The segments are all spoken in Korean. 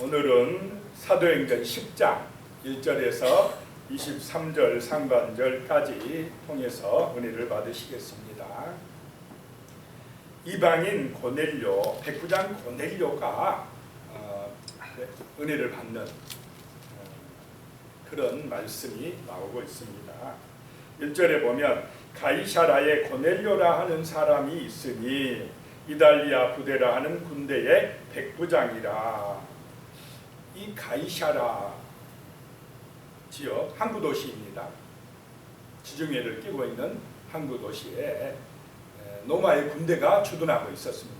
오늘은 사도행전 10장 1절에서 23절 상반절까지 통해서 은혜를 받으시겠습니다. 이방인 고넬료, 백부장 고넬료가 은혜를 받는 그런 말씀이 나오고 있습니다. 1절에 보면 가이사라에 고넬료라 하는 사람이 있으니 이달리아 부대라 하는 군대의 백부장이라. 이 가이사라 지역 항구 도시입니다. 지중해를 끼고 있는 항구 도시에 로마의 군대가 주둔하고 있었습니다.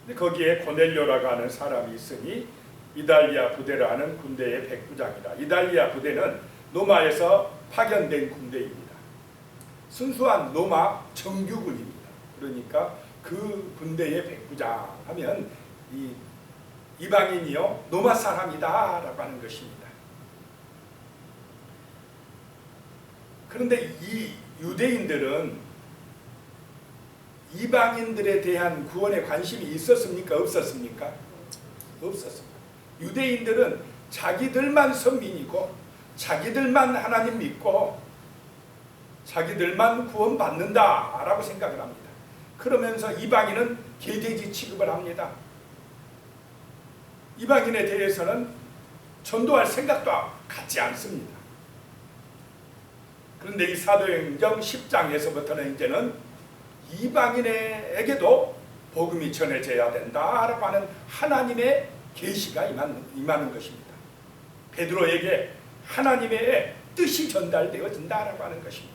근데 거기에 고넬료라고 하는 사람이 있으니 이달리아 부대라 하는 군대의 백부장이라. 이달리아 부대는 로마에서 파견된 군대입니다. 순수한 로마 정규군입니다. 그러니까 그 군대의 백부장 하면 이방인이요 로마 사람이다 라고 하는 것입니다. 그런데 이 유대인들은 이방인들에 대한 구원에 관심이 있었습니까? 없었습니까? 없었습니다. 유대인들은 자기들만 선민이고 자기들만 하나님 믿고 자기들만 구원받는다라고 생각을 합니다. 그러면서 이방인은 개돼지 취급을 합니다. 이방인에 대해서는 전도할 생각도 갖지 않습니다. 그런데 이 사도행전 10장에서부터는 이제는 이방인에게도 복음이 전해져야 된다라고 하는 하나님의 계시가 임하는 것입니다. 베드로에게 하나님의 뜻이 전달되어진다라고 하는 것입니다.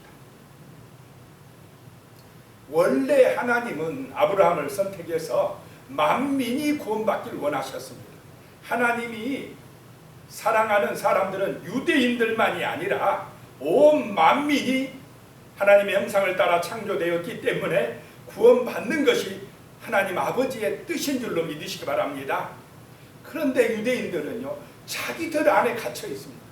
원래 하나님은 아브라함을 선택해서 만민이 구원받기를 원하셨습니다. 하나님이 사랑하는 사람들은 유대인들만이 아니라 온 만민이 하나님의 형상을 따라 창조되었기 때문에 구원받는 것이 하나님 아버지의 뜻인 줄로 믿으시기 바랍니다. 그런데 유대인들은요 자기들 안에 갇혀 있습니다.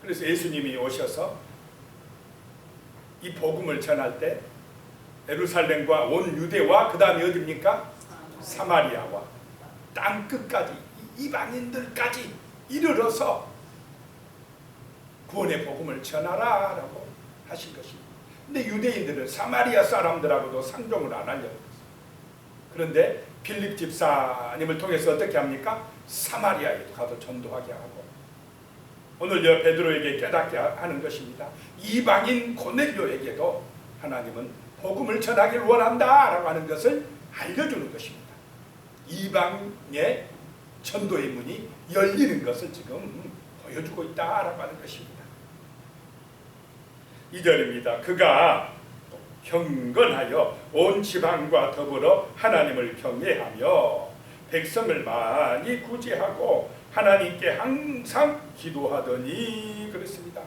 그래서 예수님이 오셔서 이 복음을 전할 때 예루살렘과 온 유대와 그 다음에 어디입니까? 사마리아와 땅 끝까지 이방인들까지 이르러서 구원의 복음을 전하라 라고 하신 것입니다. 근데 유대인들은 사마리아 사람들하고도 상종을 안 하려고 했어요. 그런데 빌립 집사님을 통해서 어떻게 합니까? 사마리아에도 가서 전도하게 하고 오늘 저 베드로에게 깨닫게 하는 것입니다. 이방인 고넬료에게도 하나님은 복음을 전하기를 원한다 라고 하는 것을 알려주는 것입니다. 이방의 전도의 문이 열리는 것을 지금 보여주고 있다라고 하는 것입니다. 2절입니다. 그가 경건하여 온 지방과 더불어 하나님을 경외하며 백성을 많이 구제하고 하나님께 항상 기도하더니 그랬습니다.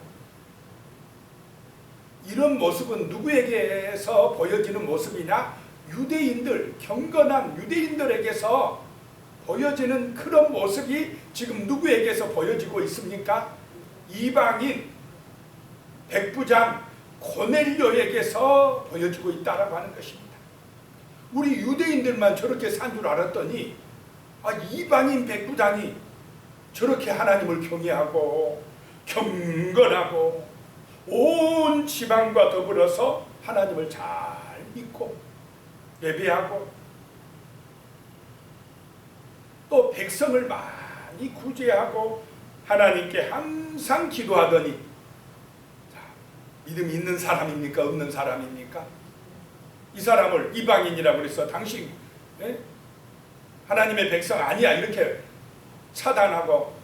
이런 모습은 누구에게서 보여지는 모습이냐? 유대인들, 경건한 유대인들에게서 보여지는 그런 모습이 지금 누구에게서 보여지고 있습니까? 이방인 백부장 고넬료에게서 보여지고 있다라고 하는 것입니다. 우리 유대인들만 저렇게 산 줄 알았더니 이방인 백부장이 저렇게 하나님을 경외하고 경건하고 온 지방과 더불어서 하나님을 잘 믿고 예배하고 또 백성을 많이 구제하고 하나님께 항상 기도하더니 자, 믿음이 있는 사람입니까? 없는 사람입니까? 이 사람을 이방인이라고 해서 당신 하나님의 백성 아니야 이렇게 차단하고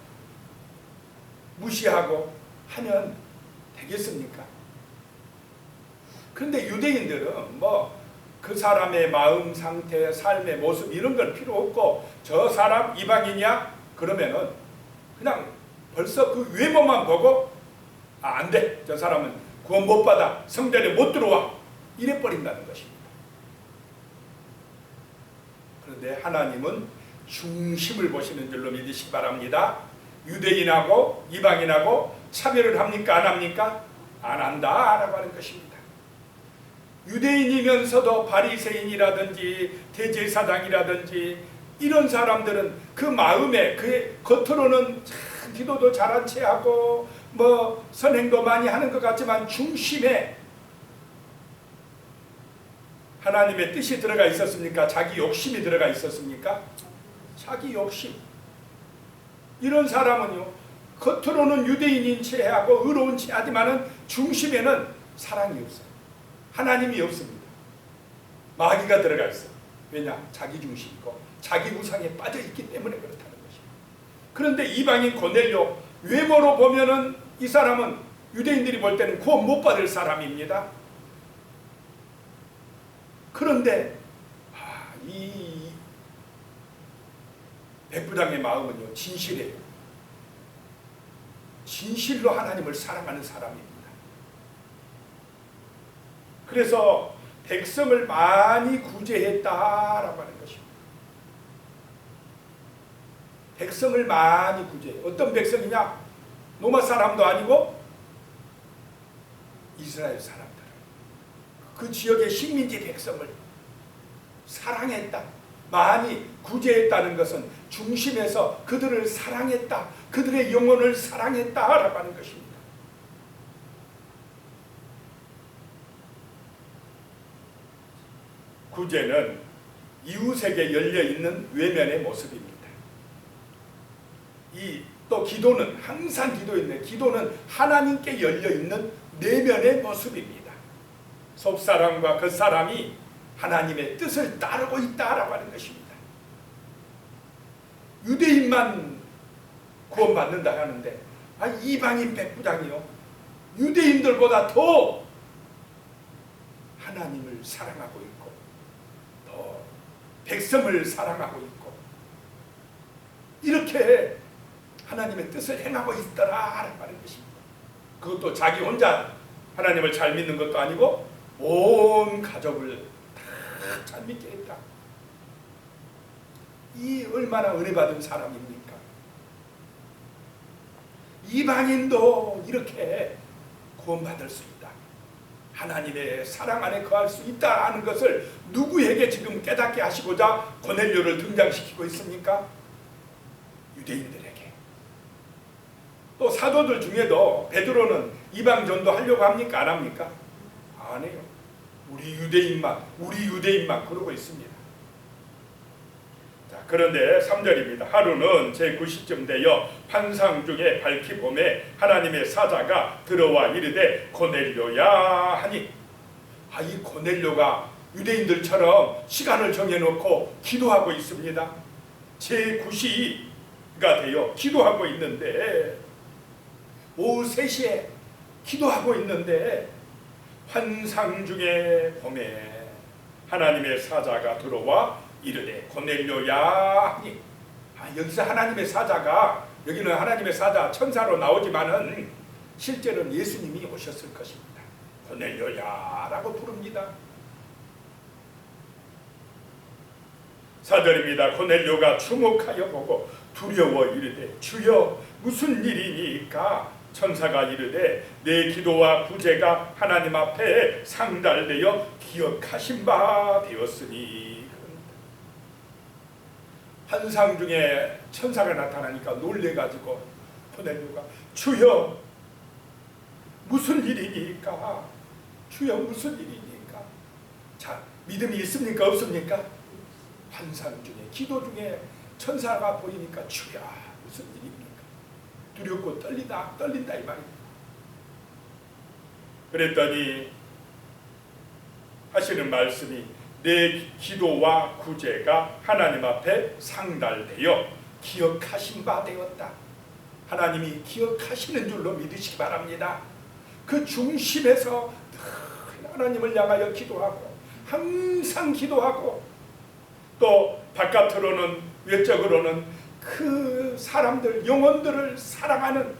무시하고 하면 되겠습니까? 그런데 유대인들은 그 사람의 마음 상태, 삶의 모습 이런 건 필요 없고 저 사람 이방인이야? 그러면은 그냥 벌써 그 외모만 보고 안 돼. 저 사람은 구원 못 받아. 성전에 못 들어와. 이래 버린다는 것입니다. 그런데 하나님은 중심을 보시는 줄로 믿으시기 바랍니다. 유대인하고 이방인하고 차별을 합니까? 안 합니까? 안 한다라고 하는 것입니다. 유대인이면서도 바리새인이라든지 대제사장이라든지 이런 사람들은 그 마음에 그 겉으로는 참 기도도 잘한 채 하고 뭐 선행도 많이 하는 것 같지만 중심에 하나님의 뜻이 들어가 있었습니까? 자기 욕심이 들어가 있었습니까? 자기 욕심. 이런 사람은요, 겉으로는 유대인인 채 하고 의로운 채 하지만은 중심에는 사랑이 없어요. 하나님이 없습니다. 마귀가 들어가 있어요. 왜냐? 자기 중심이고 자기 우상에 빠져 있기 때문에 그렇다는 것입니다. 그런데 이방인 고넬료, 외모로 보면은 이 사람은 유대인들이 볼 때는 구원 못 받을 사람입니다. 그런데 이 백부장의 마음은요, 진실해요. 진실로 하나님을 사랑하는 사람입니다. 그래서 백성을 많이 구제했다라고 하는 것입니다. 백성을 많이 구제해요. 어떤 백성이냐? 로마 사람도 아니고 이스라엘 사람들, 그 지역의 식민지 백성을 사랑했다, 많이 구제했다는 것은 중심에서 그들을 사랑했다, 그들의 영혼을 사랑했다라고 하는 것입니다. 구제는 이웃에게 열려있는 외면의 모습입니다. 또 기도는 항상 기도인데, 기도는 하나님께 열려있는 내면의 모습입니다. 속사람과 겉사람이 하나님의 뜻을 따르고 있다라고 하는 것입니다. 유대인만 구원받는다 하는데 이방인 백부장이요, 유대인들보다 더 하나님을 사랑하고 있고 더 백성을 사랑하고 있고 이렇게 하나님의 뜻을 행하고 있더라라고 하는 것입니다. 그것도 자기 혼자 하나님을 잘 믿는 것도 아니고 온 가족을 다 잘 믿게 했다. 이 얼마나 은혜 받은 사람입니까? 이방인도 이렇게 구원받을 수 있다, 하나님의 사랑 안에 거할 수 있다 하는 것을 누구에게 지금 깨닫게 하시고자 고넬료를 등장시키고 있습니까? 유대인들에게. 또 사도들 중에도 베드로는 이방 전도 하려고 합니까? 안 합니까? 안 해요. 우리 유대인만 그러고 있습니다. 자, 그런데 3절입니다. 하루는 제9시쯤 되어 환상 중에 밝히 봄에 하나님의 사자가 들어와 이르되 고넬료야 하니, 이 고넬료가 유대인들처럼 시간을 정해놓고 기도하고 있습니다. 제9시가 되어 기도하고 있는데, 오후 3시에 기도하고 있는데 환상 중에 봄에 하나님의 사자가 들어와 이르되 고넬료야 하니, 여기서 하나님의 사자가, 여기는 하나님의 사자 천사로 나오지만은 실제로는 예수님이 오셨을 것입니다. 고넬료야 라고 부릅니다. 4절입니다. 고넬료가 주목하여 보고 두려워 이르되 주여 무슨 일이니까? 천사가 이르되 내 기도와 구제가 하나님 앞에 상달되어 기억하신 바 되었으니. 환상 중에 천사가 나타나니까 놀래가지고 고넬료가 주여 무슨 일이니까? 주여 무슨 일이니까? 자, 믿음이 있습니까? 없습니까? 환상 중에, 기도 중에 천사가 보이니까 주여 무슨 일입니까? 두렵고 떨린다 이 말입니다. 그랬더니 하시는 말씀이 내 기도와 구제가 하나님 앞에 상달되어 기억하신 바 되었다. 하나님이 기억하시는 줄로 믿으시기 바랍니다. 그 중심에서 늘 하나님을 향하여 기도하고 항상 기도하고, 또 바깥으로는, 외적으로는 그 사람들, 영혼들을 사랑하는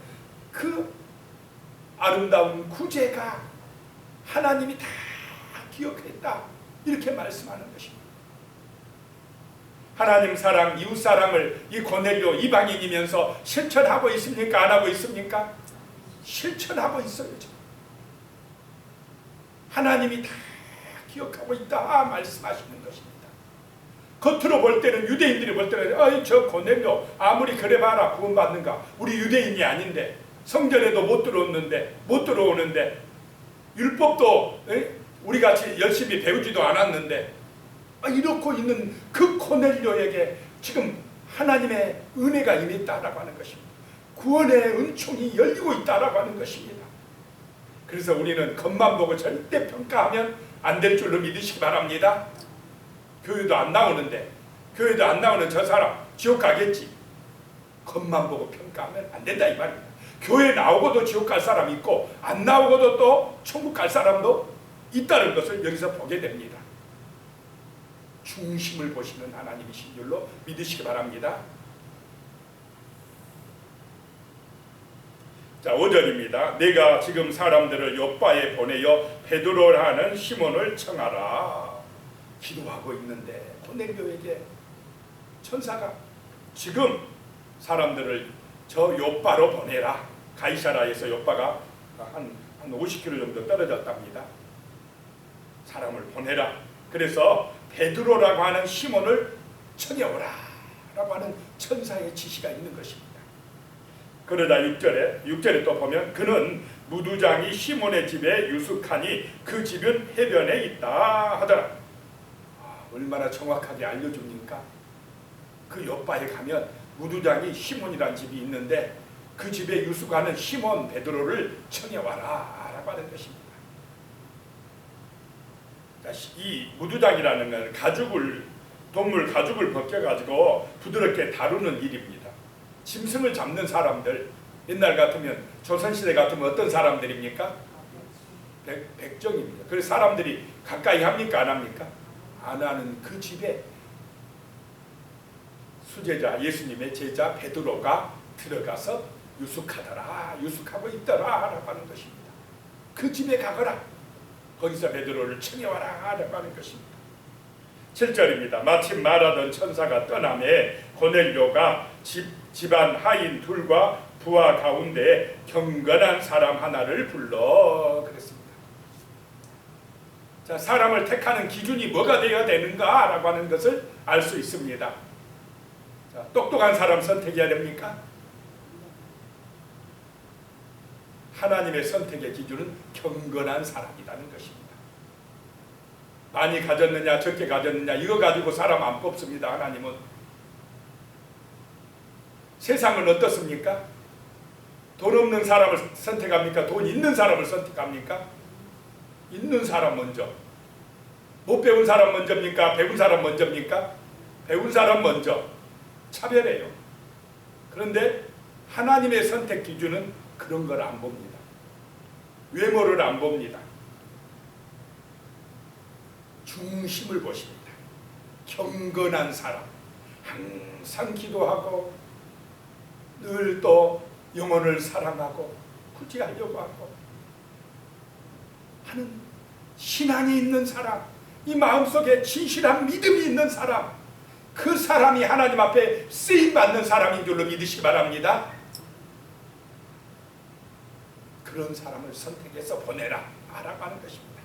그 아름다운 구제가 하나님이 다 기억했다, 이렇게 말씀하는 것입니다. 하나님 사랑, 이웃 사랑을 이 고넬료 이방인이면서 실천하고 있습니까? 안 하고 있습니까? 실천하고 있어야죠. 하나님이 다 기억하고 있다 말씀하시는 것입니다. 겉으로 볼 때는, 유대인들이 볼 때는 아이 저 고넬료 아무리 그래 봐라 구원받는가, 우리 유대인이 아닌데, 성전에도 못 들어오는데, 율법도 우리 같이 열심히 배우지도 않았는데, 이렇고 있는 그 고넬료에게 지금 하나님의 은혜가 임했다라고 하는 것입니다. 구원의 은총이 열리고 있다라고 하는 것입니다. 그래서 우리는 겉만 보고 절대 평가하면 안 될 줄로 믿으시기 바랍니다. 교회도 안 나오는데, 교회도 안 나오는 저 사람 지옥 가겠지. 겉만 보고 평가하면 안 된다 이 말입니다. 교회 나오고도 지옥 갈 사람이 있고, 안 나오고도 또 천국 갈 사람도 있다는 것을 여기서 보게 됩니다. 중심을 보시는 하나님이신 줄로 믿으시기 바랍니다. 자, 5절입니다. 내가 지금 사람들을 요바에 보내어 베드로라는 시몬을 청하라. 기도하고 있는데 고넬료에게 천사가 지금 사람들을 저 요바로 보내라. 가이사라에서 요바가 한 50km 정도 떨어졌답니다. 사람을 보내라. 그래서 베드로라고 하는 시몬을 청해오라 라고 하는 천사의 지시가 있는 것입니다. 그러다 6절에 또 보면 그는 무두장이 시몬의 집에 유숙하니 그 집은 해변에 있다 하더라. 얼마나 정확하게 알려줍니까? 그 요바에 가면 무두장이 시몬이라는 집이 있는데 그 집에 유숙하는 시몬 베드로를 청해와라 라고 하는 것입니다. 이 무두장이라는 건 동물 가죽을 벗겨가지고 부드럽게 다루는 일입니다. 짐승을 잡는 사람들, 옛날 같으면 조선시대 같으면 어떤 사람들입니까? 백정입니다. 그래서 사람들이 가까이 합니까? 안 합니까? 안 하는 그 집에 수제자, 예수님의 제자 베드로가 들어가서 유숙하고 있더라 라고 하는 것입니다. 그 집에 가거라. 거기서 베드로를 청해와라 라고 하는 것입니다. 7절입니다. 마침 말하던 천사가 떠나매 고넬료가 집안 하인 둘과 부하 가운데 경건한 사람 하나를 불러 그랬습니다. 자, 사람을 택하는 기준이 뭐가 되어야 되는가 라고 하는 것을 알 수 있습니다. 자, 똑똑한 사람 선택해야 됩니까? 하나님의 선택의 기준은 경건한 사람이라는 것입니다. 많이 가졌느냐 적게 가졌느냐 이거 가지고 사람 안 뽑습니다. 하나님은. 세상은 어떻습니까? 돈 없는 사람을 선택합니까? 돈 있는 사람을 선택합니까? 있는 사람 먼저. 못 배운 사람 먼저입니까? 배운 사람 먼저입니까? 배운 사람 먼저. 차별해요. 그런데 하나님의 선택 기준은 그런 걸 안 봅니다. 외모를 안 봅니다. 중심을 보십니다. 경건한 사람, 항상 기도하고 늘 또 영혼을 사랑하고 구제하려고 하고 하는 신앙이 있는 사람, 이 마음속에 진실한 믿음이 있는 사람, 그 사람이 하나님 앞에 쓰임받는 사람인 줄로 믿으시기 바랍니다. 그런 사람을 선택해서 보내라 라고 하는 것입니다.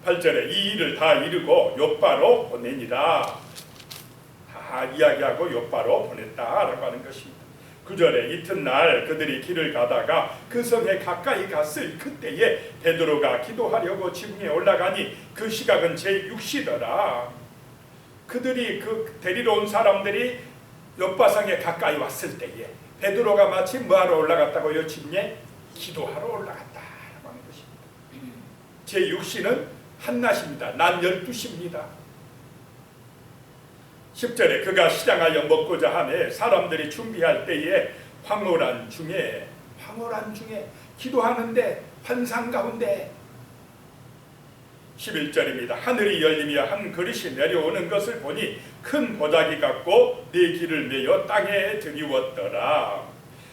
8절에 이 일을 다 이루고 요바로 보내니라. 다 이야기하고 요바로 보냈다라고 하는 것입니다. 9절에 이튿날 그들이 길을 가다가 그 성에 가까이 갔을 그때에 베드로가 기도하려고 지붕에 올라가니 그 시각은 제6시더라. 그들이 그 데리러 온 사람들이 요바성에 가까이 왔을 때에 베드로가 마치 뭐하러 올라갔다고요? 지붕에 기도하러 올라갔다라고 하는 것입니다. 제6시는 한낮입니다. 낮 12시입니다. 10절에 그가 시장하여 먹고자 하매 사람들이 준비할 때에 황홀한 중에 기도하는데 환상 가운데 11절입니다. 하늘이 열리며 한 그릇이 내려오는 것을 보니 큰 보자기 같고 네 길을 메어 땅에 들이웠더라.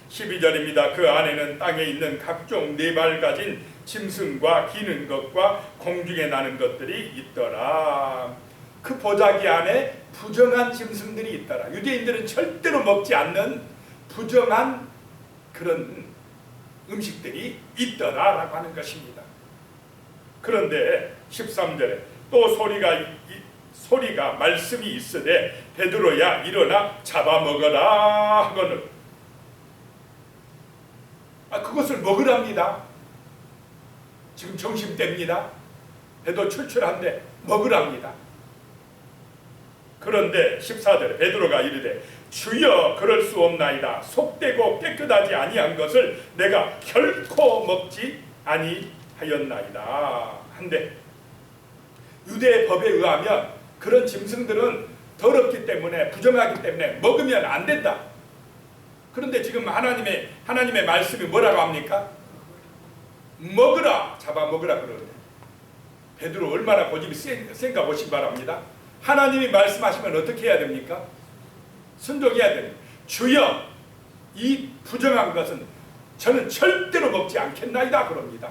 12절입니다. 그 안에는 땅에 있는 각종 네 발 가진 짐승과 기는 것과 공중에 나는 것들이 있더라. 그 보자기 안에 부정한 짐승들이 있더라. 유대인들은 절대로 먹지 않는 부정한 그런 음식들이 있더라라고 하는 것입니다. 그런데 13절에 또 소리가 말씀이 있으되 베드로야 일어나 잡아먹어라 하거늘. 그것을 먹으랍니다. 지금 점심때입니다. 배도 출출한데 먹으랍니다. 그런데 14절에 베드로가 이르되 주여 그럴 수 없나이다. 속되고 깨끗하지 아니한 것을 내가 결코 먹지 아니하였나이다 한데, 유대의 법에 의하면 그런 짐승들은 더럽기 때문에, 부정하기 때문에 먹으면 안 된다. 그런데 지금 하나님의 말씀이 뭐라고 합니까? 먹으라, 잡아먹으라 그러는데, 베드로 얼마나 고집이 센가 보시기 바랍니다. 하나님이 말씀하시면 어떻게 해야 됩니까? 순종해야 됩니다. 주여 이 부정한 것은 저는 절대로 먹지 않겠나이다 그럽니다.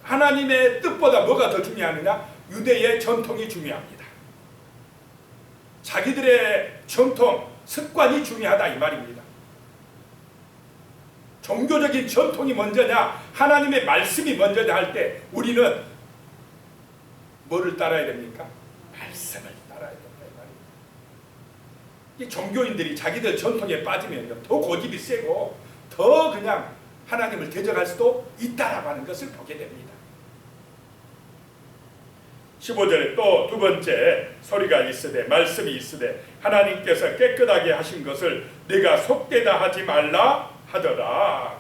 하나님의 뜻보다 뭐가 더 중요하느냐? 유대의 전통이 중요합니다. 자기들의 전통, 습관이 중요하다 이 말입니다. 종교적인 전통이 먼저냐 하나님의 말씀이 먼저냐 할 때 우리는 뭐를 따라야 됩니까? 말씀을 따라야 된다 이 말입니다. 이 종교인들이 자기들 전통에 빠지면 더 고집이 세고 더 그냥 하나님을 대적할 수도 있다라고 하는 것을 보게 됩니다. 15절에 또 두 번째 소리가 있으되 말씀이 있으되 하나님께서 깨끗하게 하신 것을 네가 속되다 하지 말라 하더라.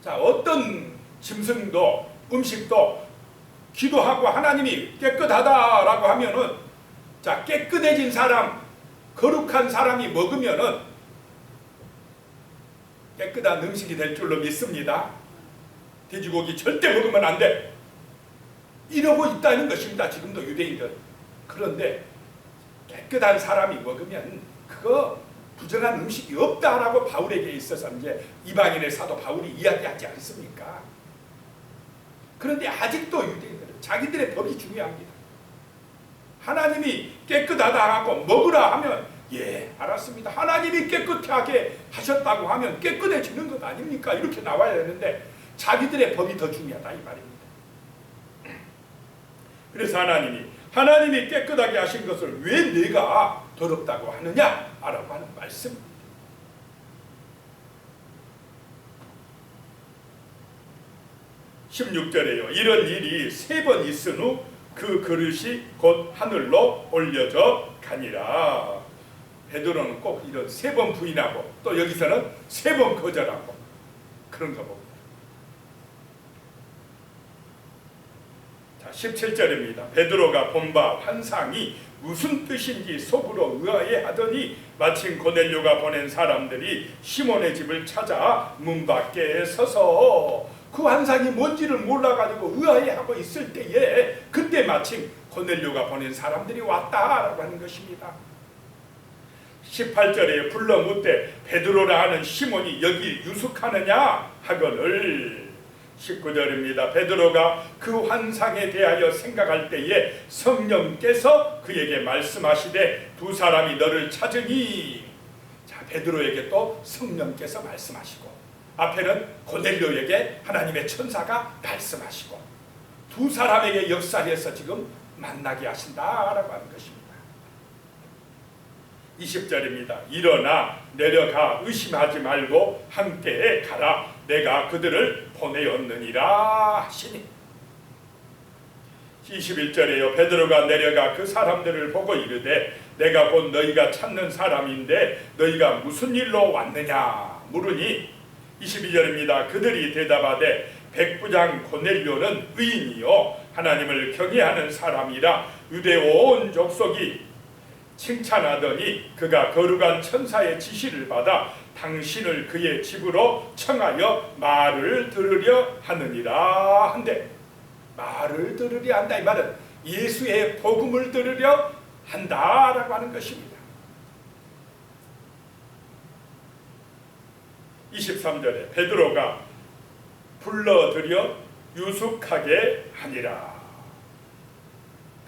자, 어떤 짐승도 음식도 기도하고 하나님이 깨끗하다라고 하면은, 자, 깨끗해진 사람, 거룩한 사람이 먹으면은 깨끗한 음식이 될 줄로 믿습니다. 돼지고기 절대 먹으면 안 돼. 이러고 있다는 것입니다. 지금도 유대인들. 그런데 깨끗한 사람이 먹으면 그거 부정한 음식이 없다라고 바울에게 있어서 이제 이방인의 사도 바울이 이야기하지 않습니까? 그런데 아직도 유대인들은 자기들의 법이 중요합니다. 하나님이 깨끗하다 하고 먹으라 하면 예 알았습니다. 하나님이 깨끗하게 하셨다고 하면 깨끗해지는 것 아닙니까? 이렇게 나와야 되는데 자기들의 법이 더 중요하다 이 말입니다. 그래서 하나님이 깨끗하게 하신 것을 왜 내가 더럽다고 하느냐 라고 하는 말씀입니다. 16절에요. 이런 일이 3번 있은 후 그 그릇이 곧 하늘로 올려져 가니라. 베드로는 꼭 이런 3번 부인하고 또 여기서는 3번 거절하고 그런 거 봅니다. 자, 17절입니다. 베드로가 본 바 환상이 무슨 뜻인지 속으로 의아해하더니 마침 고넬료가 보낸 사람들이 시몬의 집을 찾아 문 밖에 서서 그 환상이 뭔지를 몰라가지고 의아해하고 있을 때에 그때 마침 고넬료가 보낸 사람들이 왔다라고 하는 것입니다. 18절에 불러 묻되 베드로라 하는 시몬이 여기 유숙하느냐 하거늘. 19절입니다. 베드로가 그 환상에 대하여 생각할 때에 성령께서 그에게 말씀하시되 두 사람이 너를 찾으니. 자, 베드로에게 또 성령께서 말씀하시고 앞에는 고넬료에게 하나님의 천사가 말씀하시고 두 사람에게 역사해서 지금 만나게 하신다라고 하는 것입니다. 20절입니다. 일어나 내려가 의심하지 말고 함께 가라. 내가 그들을 보내었느니라 하시니. 21절에요. 베드로가 내려가 그 사람들을 보고 이르되 내가 곧 너희가 찾는 사람인데 너희가 무슨 일로 왔느냐 물으니. 22절입니다. 그들이 대답하되 백부장 고넬료는 의인이요 하나님을 경외하는 사람이라 유대 온 족속이 칭찬하더니 그가 거룩한 천사의 지시를 받아 당신을 그의 집으로 청하여 말을 들으려 하느니라 한데, 말을 들으려 한다 이 말은 예수의 복음을 들으려 한다라고 하는 것입니다. 23절에 베드로가 불러들여 유숙하게 하니라.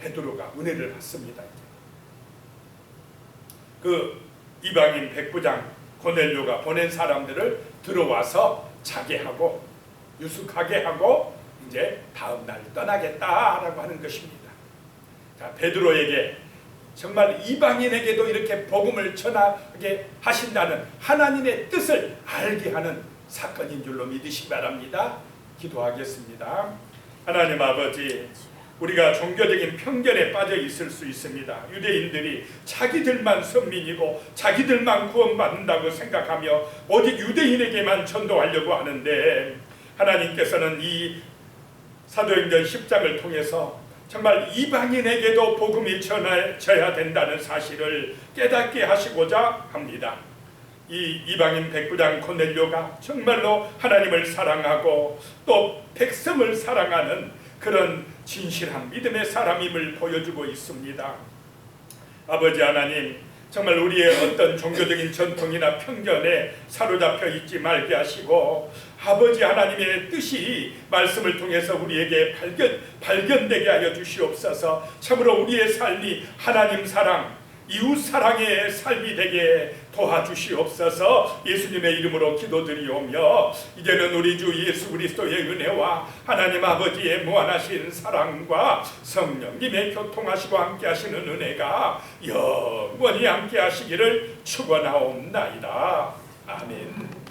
베드로가 은혜를 받습니다. 그 이방인 백부장 고넬료가 보낸 사람들을 들어와서 자게 하고 유숙하게 하고 이제 다음 날 떠나겠다라고 하는 것입니다. 자, 베드로에게 정말 이방인에게도 이렇게 복음을 전하게 하신다는 하나님의 뜻을 알게 하는 사건인 줄로 믿으시기 바랍니다. 기도하겠습니다. 하나님 아버지, 우리가 종교적인 편견에 빠져 있을 수 있습니다. 유대인들이 자기들만 선민이고 자기들만 구원받는다고 생각하며 오직 유대인에게만 전도하려고 하는데, 하나님께서는 이 사도행전 10장을 통해서 정말 이방인에게도 복음이 전해져야 된다는 사실을 깨닫게 하시고자 합니다. 이 이방인 백부장 고넬료가 정말로 하나님을 사랑하고 또 백성을 사랑하는 그런 진실한 믿음의 사람임을 보여주고 있습니다. 아버지 하나님, 정말 우리의 어떤 종교적인 전통이나 편견에 사로잡혀 있지 말게 하시고, 아버지 하나님의 뜻이 말씀을 통해서 우리에게 발견되게 하여 주시옵소서. 참으로 우리의 삶이 하나님 사랑, 이웃 사랑의 삶이 되게 도와주시옵소서. 예수님의 이름으로 기도드리오며, 이제는 우리 주 예수 그리스도의 은혜와 하나님 아버지의 무한하신 사랑과 성령님의 교통하시고 함께 하시는 은혜가 영원히 함께 하시기를 축원하옵나이다. 아멘.